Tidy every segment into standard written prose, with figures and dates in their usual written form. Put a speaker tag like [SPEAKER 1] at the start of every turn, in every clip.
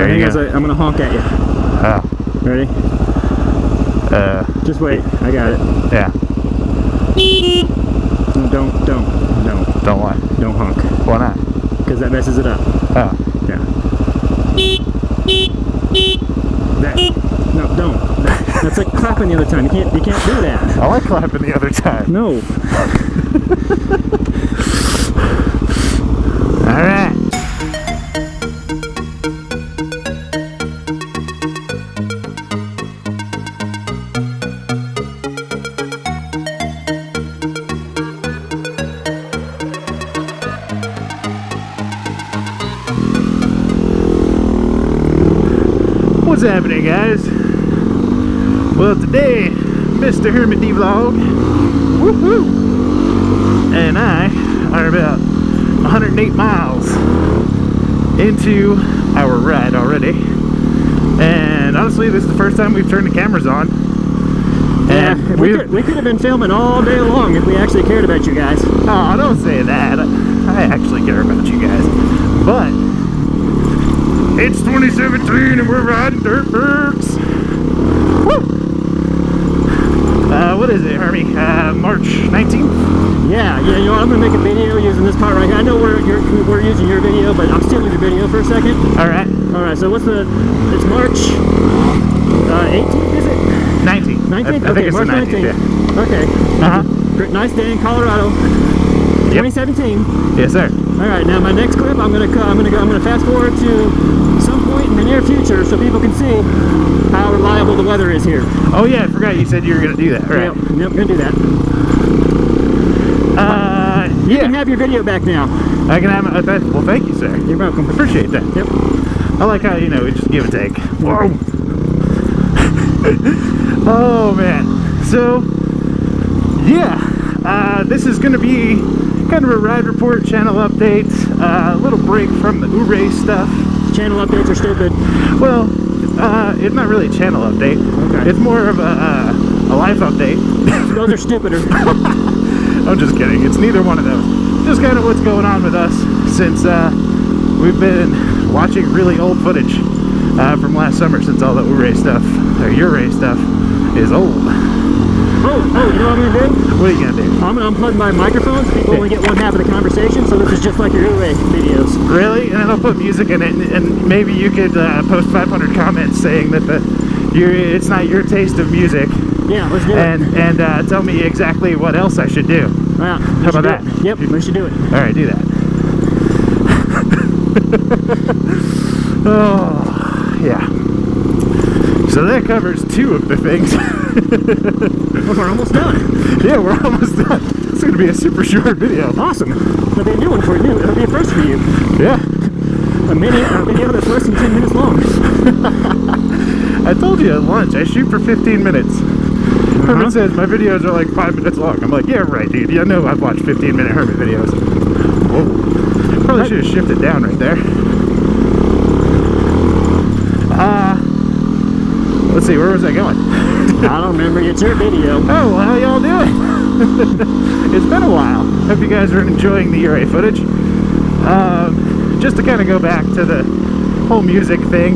[SPEAKER 1] There you go. I'm gonna honk at you.
[SPEAKER 2] Oh.
[SPEAKER 1] Ready? Just wait. I got it.
[SPEAKER 2] Yeah.
[SPEAKER 1] Don't.
[SPEAKER 2] Don't what?
[SPEAKER 1] Don't honk.
[SPEAKER 2] Why not?
[SPEAKER 1] Because that messes it up.
[SPEAKER 2] Oh.
[SPEAKER 1] Yeah. No, don't. That's like clapping the other time. You can't do that.
[SPEAKER 2] I like clapping the other time.
[SPEAKER 1] No.
[SPEAKER 2] All right. What's happening, guys? Well, today, Mr. Hermit Vlog, woohoo, and I are about 108 miles into our ride already. And honestly, this is the first time we've turned the cameras on.
[SPEAKER 1] Yeah, we could have been filming all day long if we actually cared about you guys.
[SPEAKER 2] Oh, don't say that. I actually care about you guys. But it's 2017 and we're riding dirt bikes. Woo! What is it, Hermie? March 19th?
[SPEAKER 1] Yeah, you know what? I'm gonna make a video using this part right here. I know we're using your video, but I'm stealing the video for a second.
[SPEAKER 2] Alright.
[SPEAKER 1] Alright, so it's March 18th, is it?
[SPEAKER 2] 19th.
[SPEAKER 1] 19th?
[SPEAKER 2] I think it's
[SPEAKER 1] March
[SPEAKER 2] the 19th.
[SPEAKER 1] 19th.
[SPEAKER 2] Yeah.
[SPEAKER 1] Okay.
[SPEAKER 2] Uh-huh.
[SPEAKER 1] Nice day in Colorado. 2017.
[SPEAKER 2] Yes, sir.
[SPEAKER 1] All right, now my next clip, I'm gonna fast forward to some point in the near future so people can see how reliable the weather is here.
[SPEAKER 2] Oh yeah, I forgot you said you were gonna do that. Right.
[SPEAKER 1] Yep, gonna do that. You can have your video back now.
[SPEAKER 2] I can have it. Well, thank you, sir.
[SPEAKER 1] You're welcome.
[SPEAKER 2] Appreciate that.
[SPEAKER 1] Yep.
[SPEAKER 2] I like how, we just give and take. Whoa. Oh man. So yeah, this is gonna be kind of a ride report, channel update, a little break from the Ouray stuff.
[SPEAKER 1] Channel updates are stupid.
[SPEAKER 2] Well, it's not really a channel update. Okay. It's more of a life update.
[SPEAKER 1] Those are stupider.
[SPEAKER 2] I'm just kidding. It's neither one of those. Just kind of what's going on with us since we've been watching really old footage from last summer, since all the Ouray stuff, or Ouray stuff, is old.
[SPEAKER 1] Oh, you know what I'm gonna do?
[SPEAKER 2] What are you gonna do?
[SPEAKER 1] I'm gonna unplug my microphones. People only get one half of the conversation, so this is just like your Ouray videos.
[SPEAKER 2] Really? And then I'll put music in it, and maybe you could post 500 comments saying that it's not your taste of music.
[SPEAKER 1] Yeah, let's do it.
[SPEAKER 2] And tell me exactly what else I should do.
[SPEAKER 1] Yeah,
[SPEAKER 2] how about that?
[SPEAKER 1] Yep, we should do it.
[SPEAKER 2] All right, do that. Oh, yeah. So that covers two of the things.
[SPEAKER 1] Well, we're almost done.
[SPEAKER 2] Yeah, we're almost done. It's going to be a super short video.
[SPEAKER 1] Awesome. It'll be a new one for you. It'll be a first for you.
[SPEAKER 2] Yeah.
[SPEAKER 1] A video that's less than 10 minutes long.
[SPEAKER 2] I told you at lunch, I shoot for 15 minutes. Hermit says my videos are like 5 minutes long. I'm like, yeah, right, dude. You know I've watched 15-minute Hermit videos. Whoa. Probably should have shifted down right there. Let's see, where was I going?
[SPEAKER 1] I don't remember. It's your video.
[SPEAKER 2] Oh, well, how y'all doing? It's been a while. Hope you guys are enjoying the Ouray footage. Just to kind of go back to the whole music thing,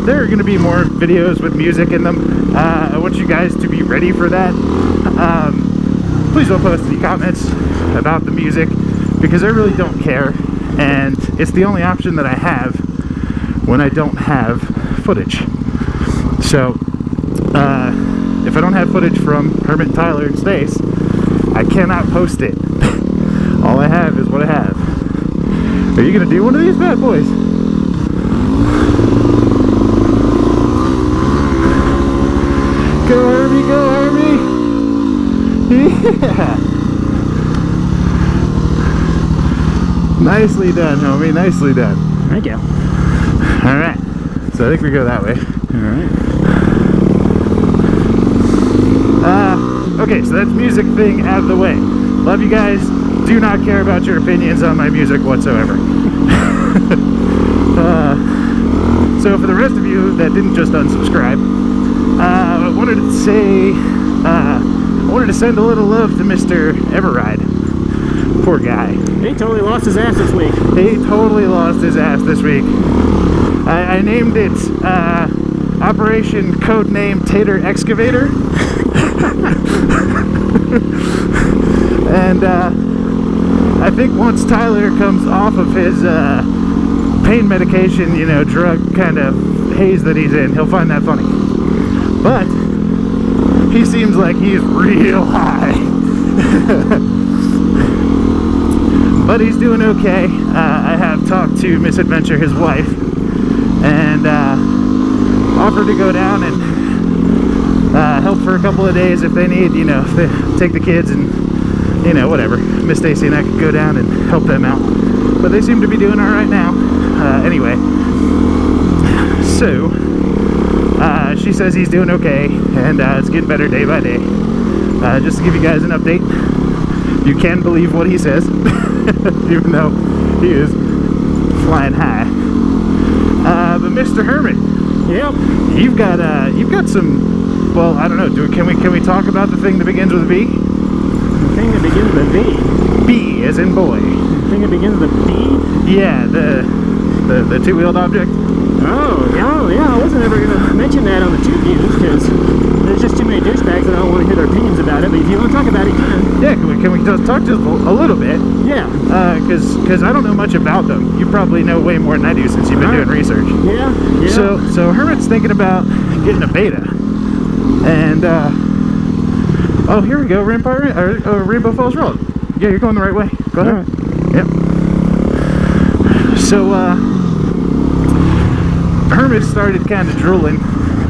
[SPEAKER 2] there are going to be more videos with music in them. I want you guys to be ready for that. Please don't post any comments about the music, because I really don't care, and it's the only option that I have when I don't have footage. So if I don't have footage from Hermit, Tyler, and Stace, I cannot post it. All I have is what I have. Are you gonna do one of these bad boys? Go Hermie, go Hermie! Yeah! Nicely done, homie, nicely done.
[SPEAKER 1] Thank you.
[SPEAKER 2] Alright, so I think we go that way.
[SPEAKER 1] Alright.
[SPEAKER 2] Okay, so that's music thing out of the way. Love you guys. Do not care about your opinions on my music whatsoever. So for the rest of you that didn't just unsubscribe, I wanted to send a little love to Mr. Everride. Poor guy.
[SPEAKER 1] He totally lost his ass this week.
[SPEAKER 2] He totally lost his ass this week. I named it Operation Codename Tater Excavator. And I think once Tyler comes off of his pain medication, you know, drug kind of haze that he's in, he'll find that funny. But he seems like he's real high. But he's doing okay. I have talked to Misadventure, his wife, and offered to go down and help for a couple of days if they need, you know, if they take the kids and, you know, whatever. Miss Stacy and I could go down and help them out. But they seem to be doing all right now. Anyway, so she says he's doing okay, and it's getting better day by day. Just to give you guys an update, you can believe what he says, even though he is flying high. But Mr. Hermit,
[SPEAKER 1] Yep.
[SPEAKER 2] you've got some. Well, I don't know. Can we talk about the thing that begins with a B?
[SPEAKER 1] The thing that begins with a V.
[SPEAKER 2] B as in boy.
[SPEAKER 1] The thing that begins with a B?
[SPEAKER 2] Yeah, the two-wheeled object.
[SPEAKER 1] Oh, yeah. I wasn't ever going to mention that on the tube views because there's just too many douchebags that I don't want to hear their opinions about it. But if you want to talk about it, you can.
[SPEAKER 2] Yeah, can we just talk just a little bit?
[SPEAKER 1] Yeah.
[SPEAKER 2] Because I don't know much about them. You probably know way more than I do since you've been doing research.
[SPEAKER 1] Yeah.
[SPEAKER 2] So Hermit's thinking about getting a beta, and oh, here we go, Rainbow Falls Road. Yeah, you're going the right way. Go ahead.
[SPEAKER 1] Right.
[SPEAKER 2] Yep. So Hermit started kind of drooling,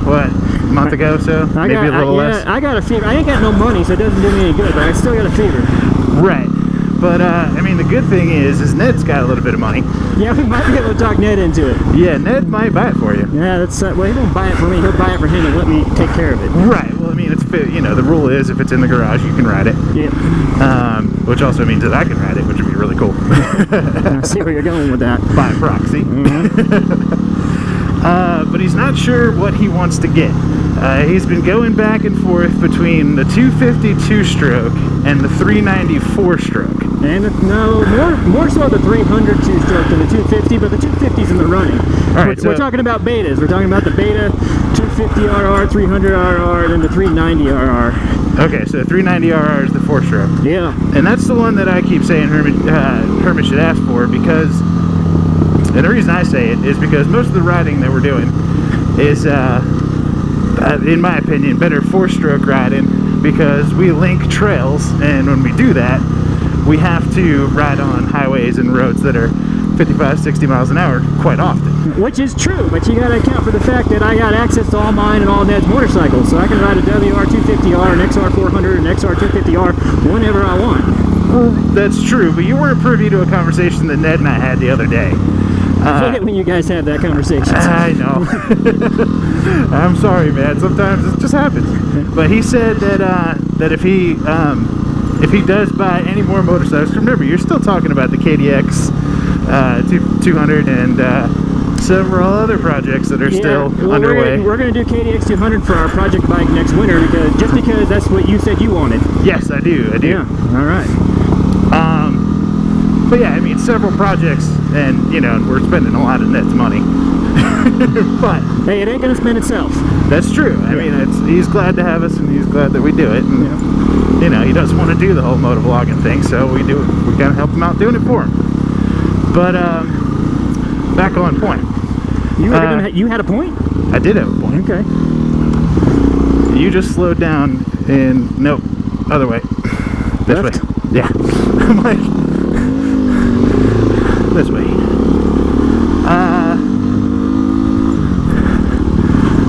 [SPEAKER 2] what, a month ago, so maybe a little less.
[SPEAKER 1] I got a fever. I ain't got no money, so it doesn't do me any good, but I still got a fever.
[SPEAKER 2] Right. But I mean, the good thing is Ned's got a little bit of money.
[SPEAKER 1] Yeah, we might be able to talk Ned into it.
[SPEAKER 2] Yeah, Ned might buy it for you.
[SPEAKER 1] Yeah, that's well, he won't buy it for me. He'll buy it for him and let me take care of it.
[SPEAKER 2] Right. Well, I mean, it's, you know, the rule is if it's in the garage, you can ride it.
[SPEAKER 1] Yeah.
[SPEAKER 2] Which also means that I can ride it, which would be really cool.
[SPEAKER 1] I see where you're going with that.
[SPEAKER 2] By proxy. But he's not sure what he wants to get. He's been going back and forth between the 250 two-stroke and the 390 four-stroke.
[SPEAKER 1] And no, more so the 300 two-stroke than the 250, but the 250's in the running.
[SPEAKER 2] All right,
[SPEAKER 1] we're talking about betas. We're talking about the beta 250 RR, 300 RR, and then the 390 RR.
[SPEAKER 2] Okay, so 390 RR is the four-stroke.
[SPEAKER 1] Yeah.
[SPEAKER 2] And that's the one that I keep saying Hermit should ask for, because, and the reason I say it is because most of the riding that we're doing is, in my opinion, better four-stroke riding, because we link trails, and when we do that, we have to ride on highways and roads that are 55, 60 miles an hour quite often.
[SPEAKER 1] Which is true, but you got to account for the fact that I got access to all mine and all Ned's motorcycles, so I can ride a WR250R, an XR400, an XR250R whenever I want.
[SPEAKER 2] Well, that's true, but you weren't privy to a conversation that Ned and I had the other day.
[SPEAKER 1] I forget when you guys have that conversation.
[SPEAKER 2] I know. I'm sorry, man. Sometimes it just happens. But he said that if he does buy any more motorcycles, remember, you're still talking about the KDX 200 and several other projects that are still underway.
[SPEAKER 1] We're going to do KDX 200 for our project bike next winter because that's what you said you wanted.
[SPEAKER 2] Yes, I do.
[SPEAKER 1] Yeah. All right.
[SPEAKER 2] But yeah, I mean, several projects, and you know, we're spending a lot of Ned's money. But
[SPEAKER 1] hey, it ain't going to spend itself.
[SPEAKER 2] That's true. I mean, he's glad to have us, and he's glad that we do it. And you know, he doesn't want to do the whole motovlogging thing, so we do it. We kind of help him out doing it for him. But back on point.
[SPEAKER 1] You had a point?
[SPEAKER 2] I did have a point.
[SPEAKER 1] Okay.
[SPEAKER 2] You just slowed down in nope, other way. This
[SPEAKER 1] Left?
[SPEAKER 2] way. Yeah. I'm like this way.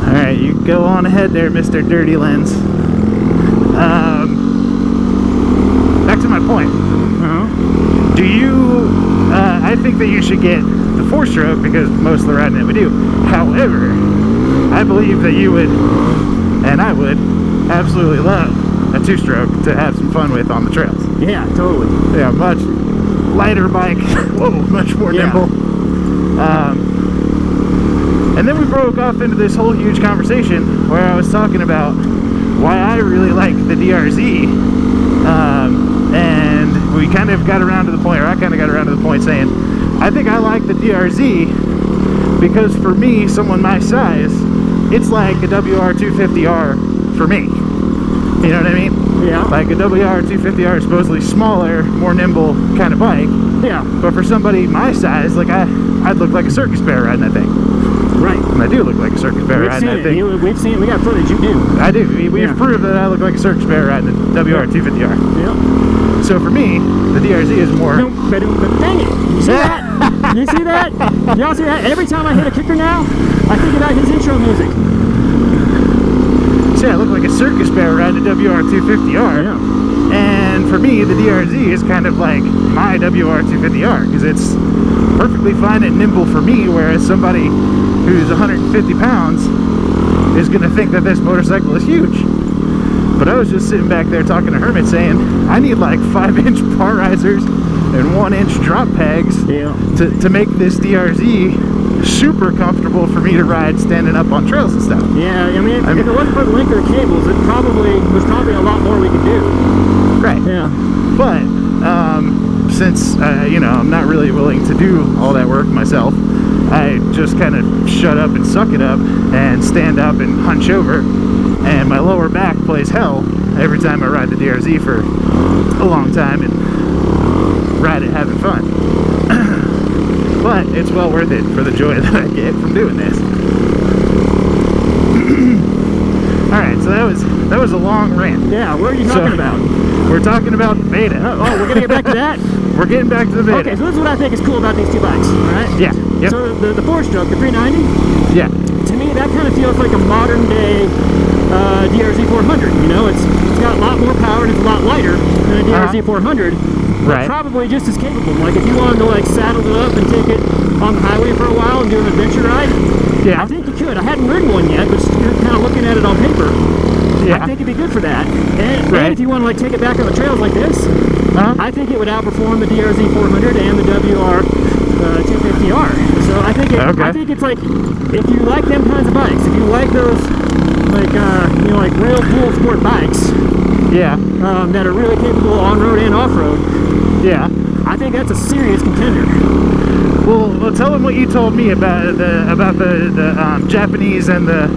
[SPEAKER 2] All right, you go on ahead there, Mr. Dirty Lens. Back to my point. Do you? I think that you should get the four-stroke because most of the riding that we do. However, I believe that you would, and I would, absolutely love a two-stroke to have some fun with on the trails.
[SPEAKER 1] Yeah, totally.
[SPEAKER 2] Yeah, much lighter bike. Whoa, much more nimble. And then we broke off into this whole huge conversation where I was talking about why I really like the DRZ. And we kind of got around to the point, or I kind of got around to the point saying, I think I like the DRZ Because for me, someone my size, it's like a WR250R for me. You know what I mean?
[SPEAKER 1] Yeah.
[SPEAKER 2] Like a WR250R is supposedly smaller, more nimble kind of bike.
[SPEAKER 1] Yeah.
[SPEAKER 2] But for somebody my size, like I'd look like a circus bear riding that thing.
[SPEAKER 1] Right.
[SPEAKER 2] And I do look like a circus bear riding that thing.
[SPEAKER 1] We've seen it. We got footage. You do.
[SPEAKER 2] I do. We've proved that I look like a circus bear riding a WR250R.
[SPEAKER 1] Yeah.
[SPEAKER 2] So for me, the DRZ is more...
[SPEAKER 1] But dang it. You see that? You see that? Y'all see that? Every time I hit a kicker now, I think about his intro music.
[SPEAKER 2] See, I look like a circus bear riding a WR250R.
[SPEAKER 1] Yeah.
[SPEAKER 2] And for me, the DRZ is kind of like my WR250R because it's perfectly fine and nimble for me, whereas somebody who's 150 pounds is going to think that this motorcycle is huge. But I was just sitting back there talking to Hermit saying, I need like 5-inch bar risers and 1-inch drop pegs to make this DRZ super comfortable for me to ride standing up on trails and stuff.
[SPEAKER 1] Yeah, I mean, if it wasn't for the length of the cables, it was probably a lot more we could do.
[SPEAKER 2] Right.
[SPEAKER 1] Yeah.
[SPEAKER 2] But since you know, I'm not really willing to do all that work myself, I just kind of shut up and suck it up and stand up and hunch over, and my lower back plays hell every time I ride the DRZ for a long time and ride it having fun. But it's well worth it for the joy that I get from doing this. Alright, so that was a long rant.
[SPEAKER 1] Yeah, what are you talking about?
[SPEAKER 2] We're talking about the Beta.
[SPEAKER 1] Oh, we're gonna get back to that?
[SPEAKER 2] We're getting back to the Beta.
[SPEAKER 1] Okay, so this is what I think is cool about these two bikes, alright?
[SPEAKER 2] Yeah. Yep.
[SPEAKER 1] So the 4-stroke, the 390,
[SPEAKER 2] yeah.
[SPEAKER 1] to me that kind of feels like a modern day DRZ 400. You know, it's got a lot more power and it's a lot lighter than a DRZ 400.
[SPEAKER 2] Right.
[SPEAKER 1] Probably just as capable. Like if you wanted to like saddle it up and take it on the highway for a while and do an adventure ride,
[SPEAKER 2] yeah,
[SPEAKER 1] I think you could. I hadn't ridden one yet, but you're kind of looking at it on paper. Yeah. I think it'd be good for that. And if you want to like take it back on the trails like this, I think it would outperform the DRZ 400 and the WR 250R. So I think it's like, if you like them kinds of bikes, if you like those like you know, like real dual sport bikes, that are really capable on-road and off-road, I think that's a serious contender.
[SPEAKER 2] Well, tell them what you told me about the Japanese and the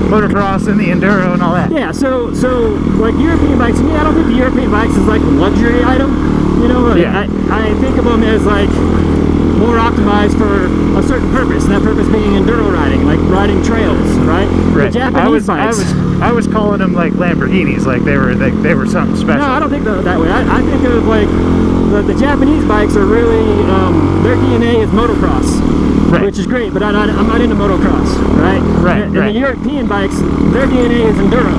[SPEAKER 2] motocross and the enduro and all that.
[SPEAKER 1] Yeah, so like European bikes, to me, I don't think the European bikes is like a luxury item. You know, I think of them as like more optimized for a certain purpose, and that purpose being enduro riding, like riding trails, right? The Japanese bikes.
[SPEAKER 2] I was calling them like Lamborghinis, like they were something special.
[SPEAKER 1] No, I don't think that way. I think of like the Japanese bikes are really their DNA is motocross, which is great. But I'm not into motocross, right? And the European bikes, their DNA is enduro,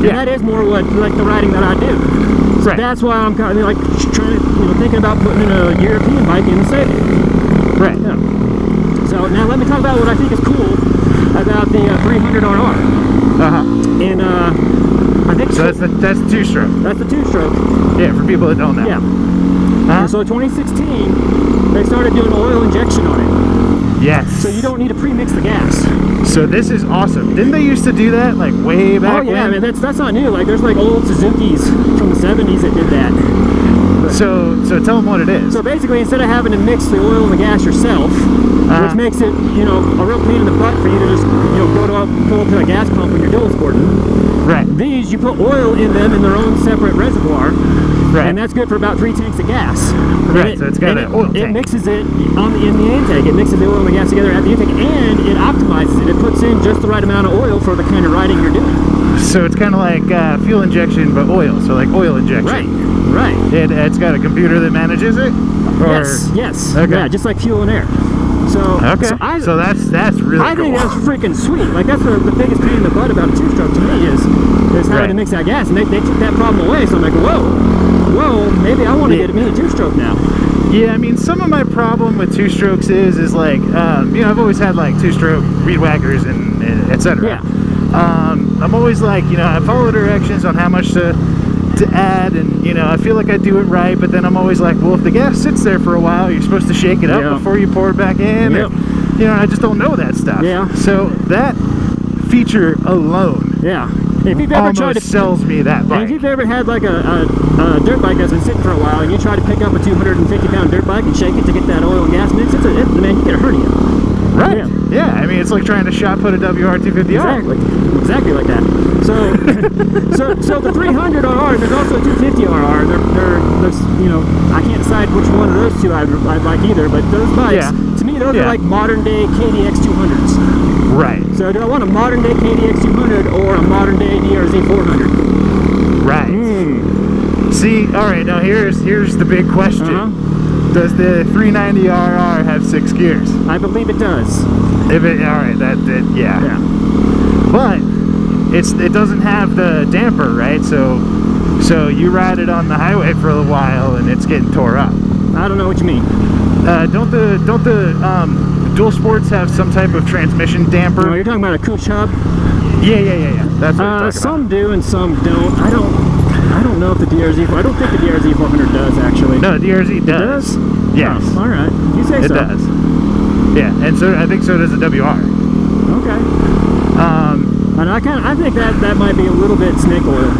[SPEAKER 1] and that is more what like the riding that I do. So that's why I'm kind of like trying to, you know, thinking about putting in a European bike in the stable. Right. Yeah. So now let me talk about what I think is cool about the 300RR. And I think
[SPEAKER 2] so. That's the 2-stroke.
[SPEAKER 1] That's the 2-stroke.
[SPEAKER 2] Yeah, for people that don't know.
[SPEAKER 1] Yeah. And so 2016, they started doing oil injection on it.
[SPEAKER 2] Yes.
[SPEAKER 1] So you don't need to pre-mix the gas.
[SPEAKER 2] So this is awesome. Didn't they used to do that like way back?
[SPEAKER 1] Oh yeah, when? I mean that's not new. Like there's like old Suzukis from the 70s that did that.
[SPEAKER 2] So tell them what it is.
[SPEAKER 1] So basically, instead of having to mix the oil and the gas yourself, which makes it, you know, a real pain in the butt for you to just, you know, go to pull up to a gas pump when you're dual sporting. Right. These, you put oil in them in their own separate reservoir. Right. And that's good for about 3 tanks of gas.
[SPEAKER 2] Right. So it's got an oil tank.
[SPEAKER 1] It mixes it in the intake. It mixes the oil and the gas together at the intake, and it optimizes it. It puts in just the right amount of oil for the kind of riding you're doing.
[SPEAKER 2] So it's kind of like fuel injection, but oil. So like oil injection.
[SPEAKER 1] Right.
[SPEAKER 2] It's got a computer that manages it? Or...
[SPEAKER 1] Yes.
[SPEAKER 2] Okay.
[SPEAKER 1] Yeah, just like fuel and air. So that's really cool. I think that's freaking sweet. Like that's the biggest pain in the butt about a 2-stroke to me is having to mix that gas, and they took that problem away. So I'm like, whoa, maybe I want to get me a 2-stroke now.
[SPEAKER 2] Yeah, I mean, some of my problem with 2-strokes is like, you know, I've always had like 2-stroke reed whackers and etc.
[SPEAKER 1] Yeah.
[SPEAKER 2] I'm always like, you know, I follow directions on how much to add, and you know, I feel like I do it right, but then I'm always like, well, if the gas sits there for a while, you're supposed to shake it up before you pour it back in. Or, you know, I just don't know that stuff.
[SPEAKER 1] Yeah.
[SPEAKER 2] So that feature alone
[SPEAKER 1] If you've ever tried to,
[SPEAKER 2] sells me that
[SPEAKER 1] and
[SPEAKER 2] bike.
[SPEAKER 1] if you've ever had like a dirt bike that's been sitting for a while, and you try to pick up a 250-pound dirt bike and shake it to get that oil and gas mix, man, you get a hernia.
[SPEAKER 2] Right. Yeah. I mean, it's like trying to shot put a WR250R.
[SPEAKER 1] Exactly like that. So, so the 300RR, there's also a 250RR. There's, you know, I can't decide which one of those two I'd like either, but those bikes, to me, those are like modern day KDX 200s.
[SPEAKER 2] Right.
[SPEAKER 1] So do I want a modern day KDX 200 or a modern day DRZ 400?
[SPEAKER 2] Right. See, all right, now here's the big question. Does the 390RR have 6 gears?
[SPEAKER 1] I believe it does.
[SPEAKER 2] If it, all right, yeah. But it doesn't have the damper, right? So you ride it on the highway for a while and it's getting tore up.
[SPEAKER 1] I don't know what you mean.
[SPEAKER 2] Don't the dual sports have some type of transmission damper?
[SPEAKER 1] No, you're talking about a Couch hub?
[SPEAKER 2] Yeah. That's what I'm talking
[SPEAKER 1] some do and some don't. I don't know if the DRZ. I don't think the DRZ 400 does actually.
[SPEAKER 2] No, the DRZ does.
[SPEAKER 1] It does?
[SPEAKER 2] Yes.
[SPEAKER 1] Oh, all right. You say so.
[SPEAKER 2] It does. Yeah, and so I think so does the WR.
[SPEAKER 1] Okay. And I think that might be a little bit snake oil.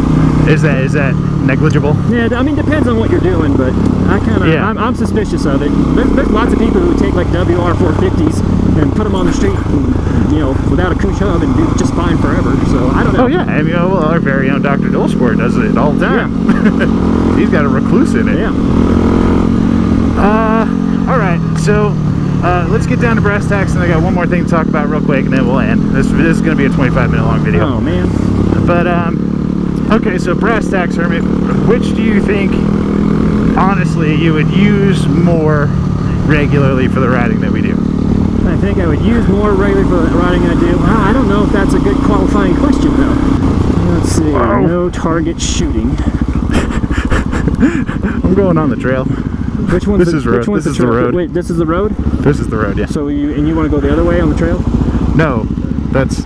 [SPEAKER 2] Is that negligible?
[SPEAKER 1] Yeah, I mean, depends on what you're doing, but I'm suspicious of it. There's lots of people who take like WR 450s and put them on the street, and, you know, without a Couch hub and do just fine forever. So I don't know.
[SPEAKER 2] Oh yeah, I mean, well, our very own Dr. Dualsport does it all the time. Yeah. He's got a recluse in it.
[SPEAKER 1] Yeah.
[SPEAKER 2] All right, so let's get down to brass tacks, and I got one more thing to talk about real quick, and then we'll end. This is going to be a 25-minute long video.
[SPEAKER 1] Oh man.
[SPEAKER 2] But okay, so brass tacks, Hermit. Which do you think, honestly, you would use more regularly for the riding that we do?
[SPEAKER 1] I think I would use more regularly for the riding I do. I don't know if that's a good qualifying question though. Let's see.
[SPEAKER 2] Oh.
[SPEAKER 1] No target shooting.
[SPEAKER 2] I'm going on the trail.
[SPEAKER 1] Which one's
[SPEAKER 2] this is road. This is the road.
[SPEAKER 1] Wait, this is the road?
[SPEAKER 2] This is the road, yeah.
[SPEAKER 1] So you want to go the other way on the trail?
[SPEAKER 2] No, that's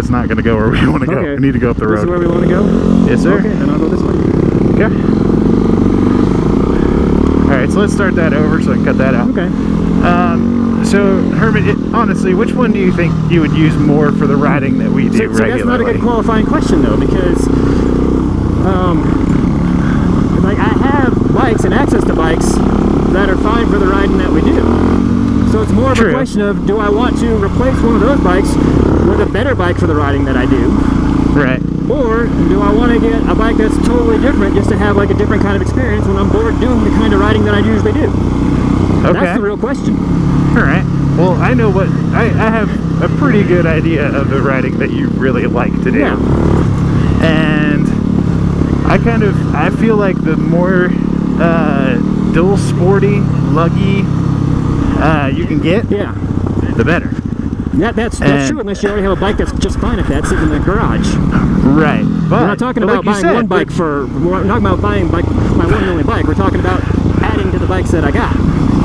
[SPEAKER 2] not going to go where we want to go.
[SPEAKER 1] Okay.
[SPEAKER 2] We need to go up the road.
[SPEAKER 1] This is where we want to go?
[SPEAKER 2] Yes, sir.
[SPEAKER 1] Okay, then I'll go this way.
[SPEAKER 2] Okay. All right, so let's start that over so I can cut that out.
[SPEAKER 1] Okay.
[SPEAKER 2] So, Hermit, honestly, which one do you think you would use more for the riding that we do regularly?
[SPEAKER 1] That's not a good qualifying question, though, because like I have bikes and access to bikes that are fine for the riding that we do. So it's more of a question of, do I want to replace one of those bikes with a better bike for the riding that I do?
[SPEAKER 2] Right.
[SPEAKER 1] Or do I want to get a bike that's totally different just to have like a different kind of experience when I'm bored doing the kind of riding that I usually do?
[SPEAKER 2] Okay.
[SPEAKER 1] That's the real question.
[SPEAKER 2] All right. Well, I know what I have a pretty good idea of the riding that you really like to do.
[SPEAKER 1] Yeah.
[SPEAKER 2] And I feel like the more dual sporty, luggy you can get, the better.
[SPEAKER 1] That's true, unless you already have a bike that's just fine if that's sitting in the garage.
[SPEAKER 2] Right. But
[SPEAKER 1] we're not talking about buying one bike we're not talking about buying my one and only bike. We're talking about adding to the bikes that I got.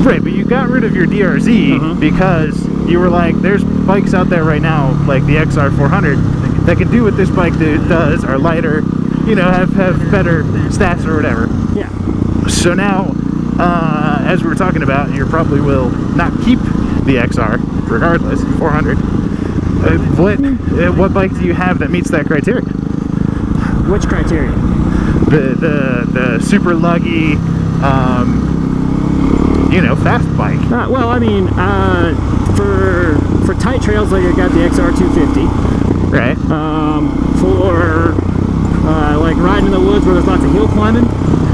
[SPEAKER 2] Right, but you got rid of your DRZ because you were like, there's bikes out there right now, like the XR400, that can do what this bike does, are lighter, you know, have better stats or whatever.
[SPEAKER 1] Yeah.
[SPEAKER 2] So now, as we were talking about, you probably will not keep the XR, regardless, 400. What bike do you have that meets that criteria?
[SPEAKER 1] Which criteria?
[SPEAKER 2] The super luggy, you know, fast bike.
[SPEAKER 1] Well, I mean, for tight trails, like I got the XR250.
[SPEAKER 2] Right.
[SPEAKER 1] For like riding in the woods where there's lots of hill climbing,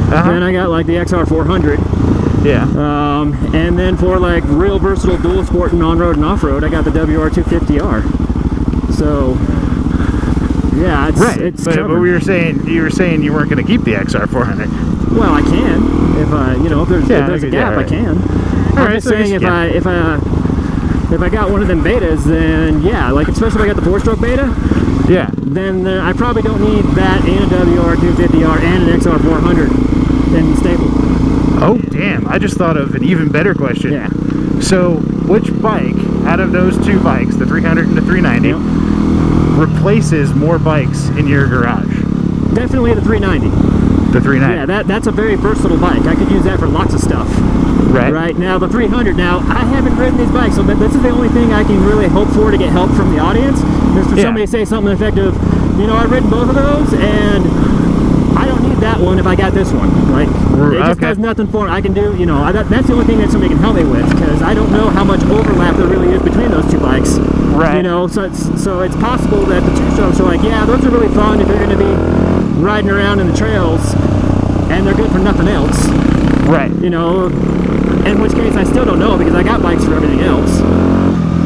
[SPEAKER 1] then I got like the XR400.
[SPEAKER 2] Yeah.
[SPEAKER 1] And then for like real versatile dual sport and on-road and off-road, I got the WR250R. So yeah, it's
[SPEAKER 2] but
[SPEAKER 1] covered.
[SPEAKER 2] you were saying you weren't going to keep the XR400.
[SPEAKER 1] Well, I can if there's a gap, I can. I'm just saying if I got one of them betas, then yeah, like especially if I got the 4-stroke beta.
[SPEAKER 2] Yeah.
[SPEAKER 1] Then I probably don't need that and a WR250R and an XR400 in the stable.
[SPEAKER 2] Oh damn! I just thought of an even better question.
[SPEAKER 1] Yeah.
[SPEAKER 2] So, which bike out of those two bikes, the 300 and the 390, replaces more bikes in your garage?
[SPEAKER 1] Definitely the 390.
[SPEAKER 2] The 390.
[SPEAKER 1] Yeah, that's a very versatile bike. I could use that for lots of stuff.
[SPEAKER 2] Right.
[SPEAKER 1] Right now, the 300. Now, I haven't ridden these bikes, so this is the only thing I can really hope for to get help from the audience. Is for somebody to say something effective. you know, I've ridden both of those, and I don't need that one if I got this one. Like, it just does nothing for me. I can do, you know, that's the only thing that somebody can help me with, because I don't know how much overlap there really is between those two bikes.
[SPEAKER 2] Right.
[SPEAKER 1] You know, so it's possible that the two-strokes are like, yeah, those are really fun if you're going to be riding around in the trails, and they're good for nothing else.
[SPEAKER 2] Right.
[SPEAKER 1] You know, in which case I still don't know, because I got bikes for everything else.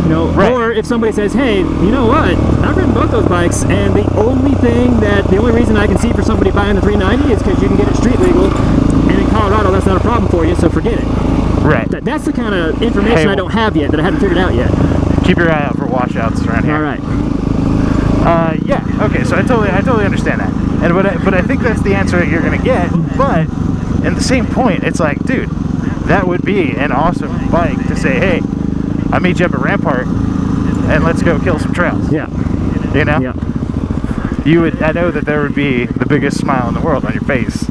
[SPEAKER 1] You know, or if somebody says, hey, you know what, I've ridden both those bikes, and the only reason I can see for somebody buying the 390 is because you can get it street legal, and in Colorado that's not a problem for you, so forget it.
[SPEAKER 2] Right.
[SPEAKER 1] That's the kind of information I don't have yet, that I haven't figured out yet.
[SPEAKER 2] Keep your eye out for washouts around here.
[SPEAKER 1] All right.
[SPEAKER 2] Yeah. Okay. So I totally understand that, but I think that's the answer that you're gonna get. But in the same point, it's like, dude, that would be an awesome bike to say, hey, I'll meet you up at Rampart, and let's go kill some trails.
[SPEAKER 1] Yeah.
[SPEAKER 2] You know.
[SPEAKER 1] Yeah.
[SPEAKER 2] I know that there would be the biggest smile in the world on your face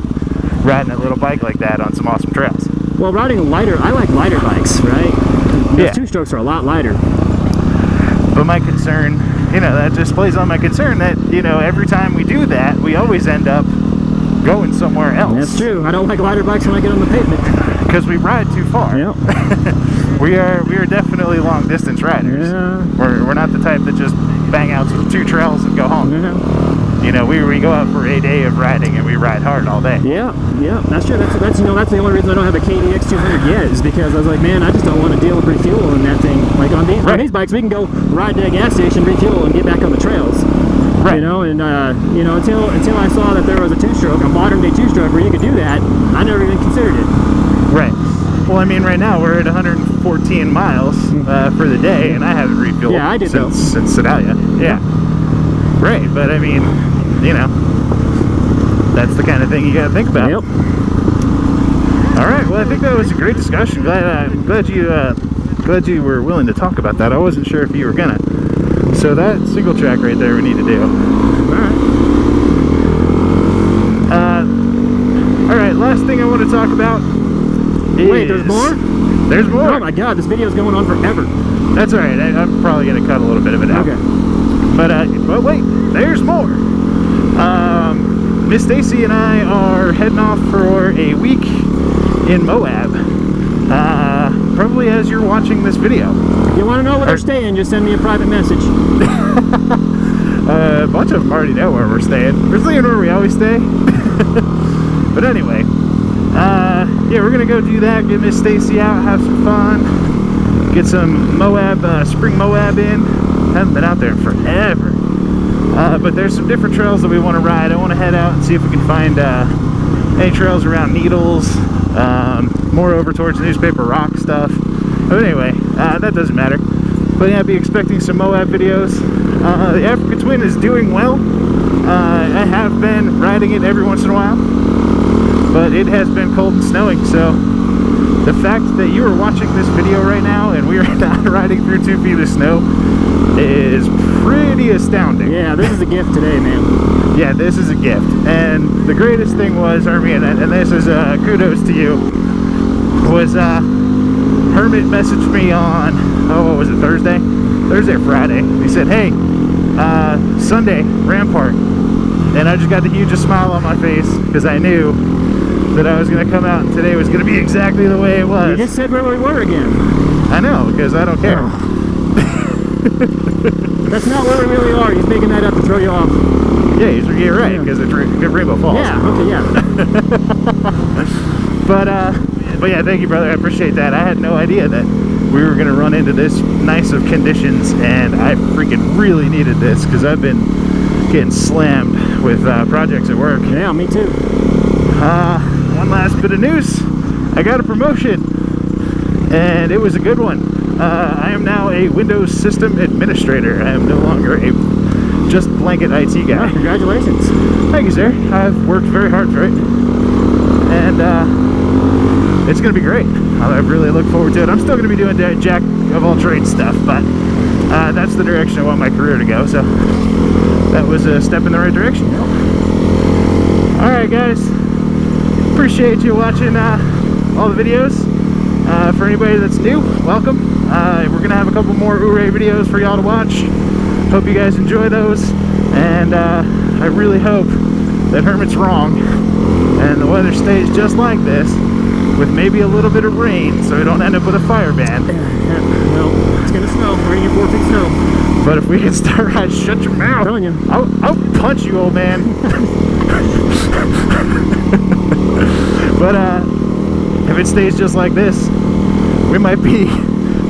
[SPEAKER 2] riding a little bike like that on some awesome trails.
[SPEAKER 1] Well, riding I like lighter bikes, right? Those two-strokes are a lot lighter.
[SPEAKER 2] But my concern, you know, that just plays on my concern that, you know, every time we do that, we always end up going somewhere else.
[SPEAKER 1] That's true. I don't like lighter bikes when I get on the pavement.
[SPEAKER 2] Because we ride too far.
[SPEAKER 1] Yep.
[SPEAKER 2] we are definitely long distance riders.
[SPEAKER 1] Yeah.
[SPEAKER 2] We're not the type that just bang out some 2 trails and go home.
[SPEAKER 1] Yeah.
[SPEAKER 2] You know, we go out for a day of riding and we ride hard all day.
[SPEAKER 1] Yeah, that's true. That's you know, that's the only reason I don't have a KDX 200 yet, is because I was like, man, I just don't want to deal with refuel in that thing. Like on these bikes, we can go ride to a gas station, refuel, and get back on the trails. Right. You know, and you know, until I saw that there was a two-stroke, a modern-day two-stroke where you could do that, I never even considered it.
[SPEAKER 2] Right. Well, I mean, right now we're at 114 miles for the day, and I haven't refueled since Sedalia. Yeah. Right, but I mean, you know, that's the kind of thing you got to think about.
[SPEAKER 1] Yep.
[SPEAKER 2] All right. Well, I think that was a great discussion. Glad you were willing to talk about that. I wasn't sure if you were gonna. So that single track right there we need to do. All right. Last thing I want to talk about is...
[SPEAKER 1] Wait, there's more?
[SPEAKER 2] There's more.
[SPEAKER 1] Oh my God, this video's going on forever.
[SPEAKER 2] That's all right. I'm probably gonna cut a little bit of it out.
[SPEAKER 1] Okay.
[SPEAKER 2] But wait, there's more. Miss Stacy and I are heading off for a week in Moab. Probably as you're watching this video.
[SPEAKER 1] If you want to know where they're staying, just send me a private message.
[SPEAKER 2] A bunch of them already know where we're staying. We're staying where we always stay. But anyway, yeah, we're gonna go do that. Get Miss Stacy out, have some fun, get some Moab, spring Moab in. Haven't been out there in forever. But there's some different trails that we want to ride. I want to head out and see if we can find any trails around Needles, more over towards Newspaper Rock stuff. But anyway, that doesn't matter. But yeah, I'll be expecting some Moab videos. The Africa Twin is doing well. I have been riding it every once in a while, but it has been cold and snowing, so the fact that you are watching this video right now and we are not riding through 2 feet of snow is pretty astounding.
[SPEAKER 1] Yeah, this is a gift today, man.
[SPEAKER 2] Yeah, this is a gift. And the greatest thing was, Hermit, and this is kudos to you, was Hermit messaged me on, what was it, Thursday or Friday. He said, hey, Sunday, Rampart. And I just got the hugest smile on my face because I knew that I was going to come out and today was going to be exactly the way it was.
[SPEAKER 1] You just said where we were again.
[SPEAKER 2] I know, because I don't care.
[SPEAKER 1] Oh. That's not where we really are. He's making that up to throw you off.
[SPEAKER 2] Yeah, you're right, because it's Rainbow Falls.
[SPEAKER 1] Yeah, okay, yeah.
[SPEAKER 2] But yeah, thank you, brother. I appreciate that. I had no idea that we were going to run into this nice of conditions, and I freaking really needed this because I've been getting slammed with projects at work.
[SPEAKER 1] Yeah, me too.
[SPEAKER 2] One last bit of news. I got a promotion, and it was a good one. I am now a Windows System Administrator. I am no longer a just blanket IT guy.
[SPEAKER 1] Oh, congratulations.
[SPEAKER 2] Thank you, sir. I've worked very hard for it, and it's going to be great. I really look forward to it. I'm still going to be doing jack of all trades stuff, but that's the direction I want my career to go, so that was a step in the right direction. Alright, guys. Appreciate you watching all the videos. For anybody that's new, welcome. We're going to have a couple more Ouray videos for y'all to watch. Hope you guys enjoy those. And I really hope that Hermit's wrong and the weather stays just like this, with maybe a little bit of rain, so we don't end up with a fire ban.
[SPEAKER 1] Yeah, well, it's gonna snow. We're gonna get 4 feet of snow.
[SPEAKER 2] But if we can start right, shut your mouth.
[SPEAKER 1] I'm telling you.
[SPEAKER 2] I'll punch you, old man. But if it stays just like this, we might be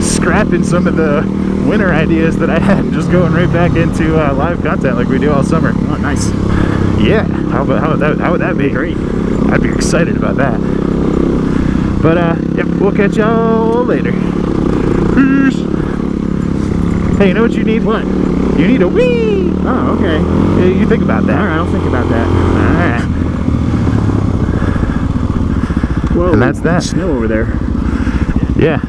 [SPEAKER 2] scrapping some of the winter ideas that I had and just going right back into live content like we do all summer.
[SPEAKER 1] Oh, nice.
[SPEAKER 2] Yeah, how would that be?
[SPEAKER 1] Great.
[SPEAKER 2] I'd be excited about that. But yeah, we'll catch y'all later. Peace. Hey, you know what you need?
[SPEAKER 1] What?
[SPEAKER 2] You need a wee.
[SPEAKER 1] Oh, okay.
[SPEAKER 2] Yeah, you think about that.
[SPEAKER 1] All right, I'll think about that.
[SPEAKER 2] All right.
[SPEAKER 1] Whoa.
[SPEAKER 2] And that's that.
[SPEAKER 1] Snow over there.
[SPEAKER 2] Yeah.